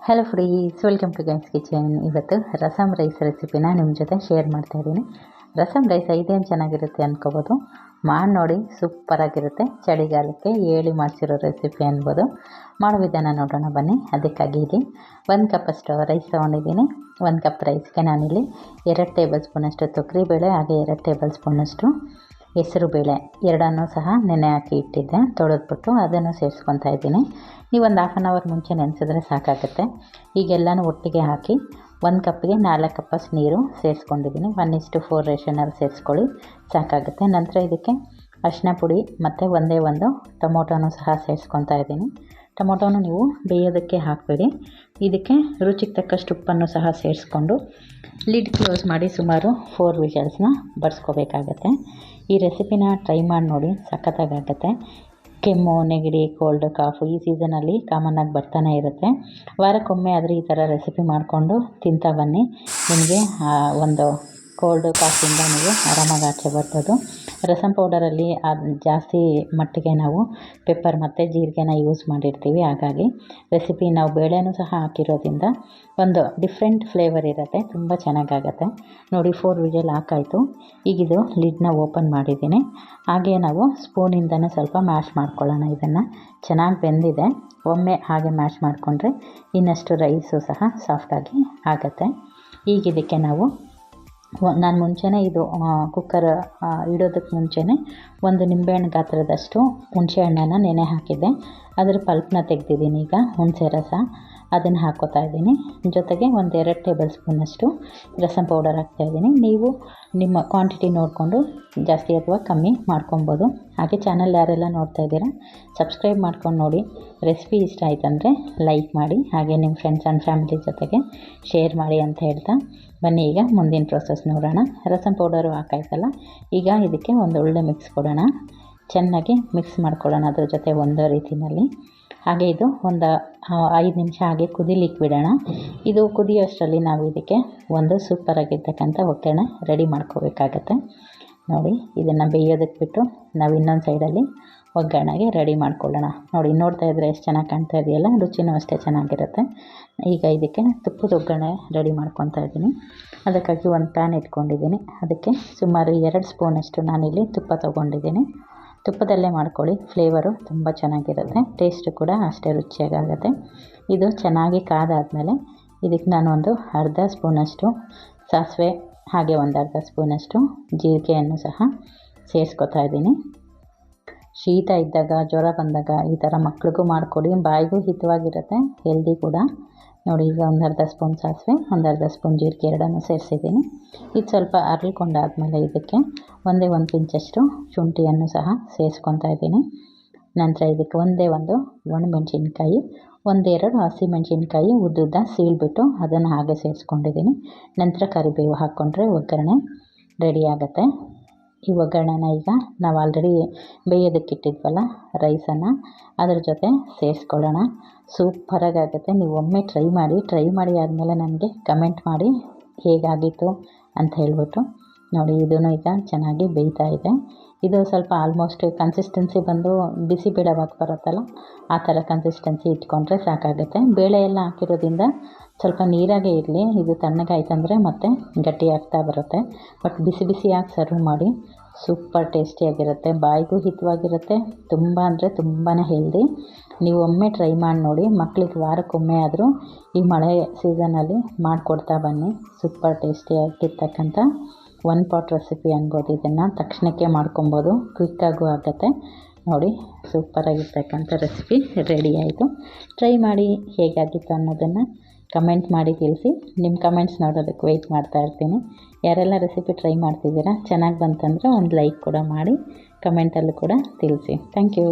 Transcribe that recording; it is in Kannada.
Hello friends, welcome to guys kitchen. ಇವತ್ತು ರಸಮ್ ರೈಸ್ ರೆಸಿಪಿನ ನಿಮ್ಮ ಜೊತೆ ಶೇರ್ ಮಾಡ್ತಾ ಇದ್ದೀನಿ. ರಸಮ್ ರೈಸ್ ಇದೇನು ಚೆನ್ನಾಗಿರುತ್ತೆ ಅಂದ್ಕೋಬೋದು. ಮಾಡಿ ನೋಡಿ, ಸೂಪರಾಗಿರುತ್ತೆ. ಚಳಿಗಾಲಕ್ಕೆ ಹೇಳಿ ಮಾಡಿಸಿರೋ ರೆಸಿಪಿ ಅನ್ಬೋದು. ಮಾಡೋ ವಿಧಾನ ನೋಡೋಣ ಬನ್ನಿ. ಅದಕ್ಕಾಗಿ ಇಲ್ಲಿ 1 ಕಪ್ಪಷ್ಟು ರೈಸ್ ತೊಗೊಂಡಿದ್ದೀನಿ. 1 ಕಪ್ ರೈಸ್ಗೆ ನಾನಿಲ್ಲಿ 2 ಟೇಬಲ್ ಸ್ಪೂನಷ್ಟು ತೊಗರಿಬೇಳೆ, ಹಾಗೆ 2 ಟೇಬಲ್ ಸ್ಪೂನಷ್ಟು ಹೆಸರು ಬೇಳೆ ಎರಡನ್ನೂ ಸಹ ನೆನೆ ಹಾಕಿ ಇಟ್ಟಿದ್ದೆ. ತೊಳೆದ್ಬಿಟ್ಟು ಅದನ್ನು ಸೇರಿಸ್ಕೊತಾ ಇದ್ದೀನಿ. ನೀವು ಒಂದು ಹಾಫ್ ಆನ್ ಅವರ್ ಮುಂಚೆ ನೆನೆಸಿದ್ರೆ ಸಾಕಾಗುತ್ತೆ. ಈಗೆಲ್ಲನೂ ಒಟ್ಟಿಗೆ ಹಾಕಿ 1 ಕಪ್ಪಿಗೆ 4 ಕಪ್ಪಷ್ಟು ನೀರು ಸೇರಿಸ್ಕೊಂಡಿದ್ದೀನಿ. 1:4 ರೇಷನಲ್ಲಿ ಸೇರಿಸ್ಕೊಳ್ಳಿ, ಸಾಕಾಗುತ್ತೆ. ನಂತರ ಇದಕ್ಕೆ ಅರಿಶಿನ ಪುಡಿ ಮತ್ತು ಒಂದೇ ಒಂದು ಟೊಮೊಟೊನೂ ಸಹ ಸೇರಿಸ್ಕೊತಾ ಇದ್ದೀನಿ. ಟೊಮೊಟೊನು ನೀವು ಬೇಯೋದಕ್ಕೆ ಹಾಕಬೇಡಿ. ಇದಕ್ಕೆ ರುಚಿಗೆ ತಕ್ಕಷ್ಟು ಉಪ್ಪನ್ನು ಸಹ ಸೇರಿಸ್ಕೊಂಡು ಲಿಡ್ ಕ್ಲೋಸ್ ಮಾಡಿ ಸುಮಾರು 4 ವಿಷಲ್ಸ್ನ ಬಡಿಸ್ಕೋಬೇಕಾಗತ್ತೆ. ಈ ರೆಸಿಪಿನ ಟ್ರೈ ಮಾಡಿ ನೋಡಿ, ಸಖತ್ತಾಗುತ್ತೆ. ಕೆಮ್ಮು, ನೆಗಡಿ, ಕೋಲ್ಡ್, ಕಾಫು ಈ ಸೀಸನಲ್ಲಿ ಕಾಮನ್ನಾಗಿ ಬರ್ತಾನೆ ಇರುತ್ತೆ. ವಾರಕ್ಕೊಮ್ಮೆ ಆದರೆ ಈ ಥರ ರೆಸಿಪಿ ಮಾಡಿಕೊಂಡು ತಿಂತಾ ಬನ್ನಿ. ನಿಮಗೆ ಒಂದು ಕೋಲ್ಡ್ ಕಾಫಿಯಿಂದ ನೀವು ಆರಾಮಾಗಿ ಆಚೆ ಬರ್ಬೋದು. ರಸಮ್ ಪೌಡರಲ್ಲಿ ಜಾಸ್ತಿ ಮಟ್ಟಿಗೆ ನಾವು ಪೆಪ್ಪರ್ ಮತ್ತು ಜೀರಿಗೆನ ಯೂಸ್ ಮಾಡಿರ್ತೀವಿ. ಹಾಗಾಗಿ ರೆಸಿಪಿ ನಾವು ಬೇಳೆನೂ ಸಹ ಹಾಕಿರೋದ್ರಿಂದ ಒಂದು ಡಿಫ್ರೆಂಟ್ ಫ್ಲೇವರ್ ಇರುತ್ತೆ, ತುಂಬ ಚೆನ್ನಾಗಾಗತ್ತೆ. ನೋಡಿ, 4 ವಿಷಲ್ ಹಾಕಾಯಿತು. ಈಗಿದು ಲಿಡ್ನ ಓಪನ್ ಮಾಡಿದ್ದೀನಿ. ಹಾಗೆ ನಾವು ಸ್ಪೂನಿಂದನೇ ಸ್ವಲ್ಪ ಮ್ಯಾಶ್ ಮಾಡ್ಕೊಳ್ಳೋಣ. ಇದನ್ನು ಚೆನ್ನಾಗಿ ಬೆಂದಿದೆ. ಒಮ್ಮೆ ಹಾಗೆ ಮ್ಯಾಶ್ ಮಾಡಿಕೊಂಡ್ರೆ ಇನ್ನಷ್ಟು ರೈಸು ಸಹ ಸಾಫ್ಟಾಗಿ ಆಗುತ್ತೆ. ಈಗ ಇದಕ್ಕೆ ನಾವು ನಾನು ಮುಂಚೆನೇ ಇದು ಕುಕ್ಕರ್ ಇಡೋದಕ್ಕೆ ಮುಂಚೆನೇ 1 ನಿಂಬೆಹಣ್ಣು ಗಾತ್ರದಷ್ಟು ಹುಣಸೆ ಹಣ್ಣನ್ನು ನೆನೆ ಹಾಕಿದ್ದೆ. ಅದರ ಪಲ್ಪನ್ನ ತೆಗೆದಿದ್ದೀನಿ. ಈಗ ಹುಣಸೆ ರಸ ಅದನ್ನು ಹಾಕ್ಕೋತಾ ಇದ್ದೀನಿ. ಜೊತೆಗೆ 1-2 ಟೇಬಲ್ ಸ್ಪೂನಷ್ಟು ರಸಮ್ ಪೌಡರ್ ಹಾಕ್ತಾಯಿದ್ದೀನಿ. ನೀವು ನಿಮ್ಮ ಕ್ವಾಂಟಿಟಿ ನೋಡಿಕೊಂಡು ಜಾಸ್ತಿ ಅಥವಾ ಕಮ್ಮಿ ಮಾಡ್ಕೊಬೋದು. ಹಾಗೆ ಚಾನಲ್ ಯಾರೆಲ್ಲ ನೋಡ್ತಾ ಇದ್ದೀರಾ ಸಬ್ಸ್ಕ್ರೈಬ್ ಮಾಡ್ಕೊಂಡು ನೋಡಿ. ರೆಸಿಪಿ ಇಷ್ಟ ಆಯ್ತಂದರೆ ಲೈಕ್ ಮಾಡಿ, ಹಾಗೆ ನಿಮ್ಮ ಫ್ರೆಂಡ್ಸ್ ಆ್ಯಂಡ್ ಫ್ಯಾಮಿಲಿ ಜೊತೆಗೆ ಶೇರ್ ಮಾಡಿ ಅಂತ ಹೇಳ್ತಾ ಬನ್ನಿ ಈಗ ಮುಂದಿನ ಪ್ರೋಸೆಸ್ ನೋಡೋಣ. ರಸಮ್ ಪೌಡರು ಹಾಕಾಯ್ತಲ್ಲ, ಈಗ ಇದಕ್ಕೆ ಒಂದು ಒಳ್ಳೆ ಮಿಕ್ಸ್ ಕೊಡೋಣ. ಚೆನ್ನಾಗಿ ಮಿಕ್ಸ್ ಮಾಡ್ಕೊಳ್ಳೋಣ ಅದ್ರ ಜೊತೆ ಒಂದೇ ರೀತಿಯಲ್ಲಿ. ಹಾಗೆ ಇದು ಒಂದು 5 ನಿಮಿಷ ಹಾಗೆ ಕುದಿಲಿಕ್ಕೆ ಬಿಡೋಣ. ಇದು ಕುದಿಯೋಷ್ಟರಲ್ಲಿ ನಾವು ಇದಕ್ಕೆ ಒಂದು ಸೂಪರಾಗಿರ್ತಕ್ಕಂಥ ಒಗ್ಗರಣೆ ರೆಡಿ ಮಾಡ್ಕೋಬೇಕಾಗತ್ತೆ. ನೋಡಿ, ಇದನ್ನು ಬೇಯೋದಕ್ಕೆ ಬಿಟ್ಟು ನಾವು ಇನ್ನೊಂದು ಸೈಡಲ್ಲಿ ಒಗ್ಗರಣೆಗೆ ರೆಡಿ ಮಾಡ್ಕೊಳ್ಳೋಣ. ನೋಡಿ, ನೋಡ್ತಾ ಇದ್ದರೆ ಎಷ್ಟು ಚೆನ್ನಾಗಿ ಕಾಣ್ತಾ ಇದೆಯಲ್ಲ, ರುಚಿನೂ ಅಷ್ಟೇ ಚೆನ್ನಾಗಿರುತ್ತೆ. ಈಗ ಇದಕ್ಕೆ ತುಪ್ಪದ ಒಗ್ಗರಣೆ ರೆಡಿ ಮಾಡ್ಕೊತಾ ಇದ್ದೀನಿ. ಅದಕ್ಕಾಗಿ ಒಂದು ಪ್ಯಾನ್ ಇಟ್ಕೊಂಡಿದ್ದೀನಿ. ಅದಕ್ಕೆ ಸುಮಾರು 2 ಸ್ಪೂನಷ್ಟು ನಾನಿಲ್ಲಿ ತುಪ್ಪ ತೊಗೊಂಡಿದ್ದೀನಿ. ತುಪ್ಪದಲ್ಲೇ ಮಾಡ್ಕೊಳ್ಳಿ, ಫ್ಲೇವರು ತುಂಬ ಚೆನ್ನಾಗಿರುತ್ತೆ, ಟೇಸ್ಟು ಕೂಡ ಅಷ್ಟೇ ರುಚಿಯಾಗುತ್ತೆ. ಇದು ಚೆನ್ನಾಗಿ ಕಾದಾದಮೇಲೆ ಇದಕ್ಕೆ ನಾನು ಒಂದು ಅರ್ಧ ಸ್ಪೂನಷ್ಟು ಸಾಸಿವೆ, ಹಾಗೆ ಒಂದು ಅರ್ಧ ಸ್ಪೂನಷ್ಟು ಜೀರಿಗೆಯನ್ನು ಸಹ ಸೇರಿಸ್ಕೊತಾ ಇದ್ದೀನಿ. ಶೀತ ಇದ್ದಾಗ, ಜ್ವರ ಬಂದಾಗ ಈ ಥರ ಮಕ್ಳಿಗೂ ಮಾಡಿಕೊಡಿ, ಬಾಯಿಗೂ ಹಿತವಾಗಿರುತ್ತೆ, ಹೆಲ್ದಿ ಕೂಡ. ನೋಡಿ, ಈಗ ಒಂದು ಅರ್ಧ ಸ್ಪೂನ್ ಸಾಸಿವೆ, ಒಂದು ಅರ್ಧ ಸ್ಪೂನ್ ಜೀರಿಗೆ ಎರಡನ್ನೂ ಸೇರಿಸಿದ್ದೀನಿ. ಇದು ಸ್ವಲ್ಪ ಅರಳ್ಕೊಂಡಾದಮೇಲೆ ಇದಕ್ಕೆ ಒಂದೇ ಒಂದು ಪಿಂಚಷ್ಟು ಶುಂಠಿಯನ್ನು ಸಹ ಸೇರಿಸ್ಕೊತಾ ಇದ್ದೀನಿ. ನಂತರ ಇದಕ್ಕೆ ಒಂದೇ ಒಂದು ಒಣಮೆಣಸಿನ್ಕಾಯಿ, 1-2 ಹಸಿಮೆಣಸಿನ್ಕಾಯಿ ಉದ್ದುದ್ದ ಸೀಳ್ಬಿಟ್ಟು ಅದನ್ನು ಹಾಗೆ ಸೇರಿಸ್ಕೊಂಡಿದ್ದೀನಿ. ನಂತರ ಕರಿಬೇವು ಹಾಕ್ಕೊಂಡ್ರೆ ಒಗ್ಗರಣೆ ರೆಡಿ ಆಗುತ್ತೆ. ಈ ಒಗ್ಗರಣೆನ ಈಗ ನಾವು ಆಲ್ರೆಡಿ ಬೇಯೋದಕ್ಕಿಟ್ಟಿದ್ವಲ್ಲ ರೈಸನ್ನು, ಅದ್ರ ಜೊತೆ ಸೇರಿಸ್ಕೊಳ್ಳೋಣ. ಸೂಪರಾಗುತ್ತೆ. ನೀವು ಒಮ್ಮೆ ಟ್ರೈ ಮಾಡಿ ಆದಮೇಲೆ ನನಗೆ ಕಮೆಂಟ್ ಮಾಡಿ ಹೇಗಾಗಿತ್ತು ಅಂತ ಹೇಳ್ಬಿಟ್ಟು. ನೋಡಿ, ಇದೂ ಈಗ ಚೆನ್ನಾಗಿ ಬೇಯ್ತಾ ಇದೆ. ಇದು ಸ್ವಲ್ಪ ಆಲ್ಮೋಸ್ಟ್ ಕನ್ಸಿಸ್ಟೆನ್ಸಿ ಬಂದು ಬಿಸಿಬೇಳೆಭಾತ್ ಬರುತ್ತಲ್ಲ, ಆ ಥರ ಕನ್ಸಿಸ್ಟೆನ್ಸಿ ಇಟ್ಕೊಂಡ್ರೆ ಸಾಕಾಗುತ್ತೆ. ಬೇಳೆ ಎಲ್ಲ ಹಾಕಿರೋದ್ರಿಂದ ಸ್ವಲ್ಪ ನೀರಾಗೇ ಇರಲಿ. ಇದು ತಣ್ಣಗಾಯ್ತಂದರೆ ಮತ್ತೆ ಗಟ್ಟಿ ಆಗ್ತಾ ಬರುತ್ತೆ. ಬಟ್ ಬಿಸಿಯಾಗಿ ಸರ್ವ್ ಮಾಡಿ, ಸೂಪರ್ ಟೇಸ್ಟಿಯಾಗಿರುತ್ತೆ, ಬಾಯಿಗೂ ಹಿತವಾಗಿರುತ್ತೆ, ತುಂಬ ಅಂದರೆ ತುಂಬಾ ಹೆಲ್ದಿ. ನೀವು ಒಮ್ಮೆ ಟ್ರೈ ಮಾಡಿ ನೋಡಿ. ಮಕ್ಕಳಿಗೆ ವಾರಕ್ಕೊಮ್ಮೆ ಆದರೂ ಈ ಮಳೆ ಸೀಸನಲ್ಲಿ ಮಾಡಿಕೊಡ್ತಾ ಬನ್ನಿ. ಸೂಪರ್ ಟೇಸ್ಟಿಯಾಗಿರ್ತಕ್ಕಂಥ 1 ಪಾಟ್ ರೆಸಿಪಿ ಅನ್ಬೋದು. ಇದನ್ನು ತಕ್ಷಣಕ್ಕೆ ಮಾಡ್ಕೊಬೋದು, ಕ್ವಿಕ್ಕಾಗೂ ಆಗುತ್ತೆ. ನೋಡಿ, ಸೂಪರಾಗಿರ್ತಕ್ಕಂಥ ರೆಸಿಪಿ ರೆಡಿ ಆಯಿತು. ಟ್ರೈ ಮಾಡಿ ಹೇಗಾಗಿತ್ತು ಅನ್ನೋದನ್ನು ಕಮೆಂಟ್ ಮಾಡಿ ತಿಳಿಸಿ. ನಿಮ್ಮ ಕಮೆಂಟ್ಸ್ ನೋಡೋದಕ್ಕೆ ವೆಯ್ಟ್ ಮಾಡ್ತಾ ಇರ್ತೀನಿ. ಯಾರೆಲ್ಲ ರೆಸಿಪಿ ಟ್ರೈ ಮಾಡ್ತಿದ್ದೀರಾ, ಚೆನ್ನಾಗಿ ಬಂತಂದರೆ ಒಂದು ಲೈಕ್ ಕೂಡ ಮಾಡಿ, ಕಮೆಂಟಲ್ಲೂ ಕೂಡ ತಿಳಿಸಿ. Thank you.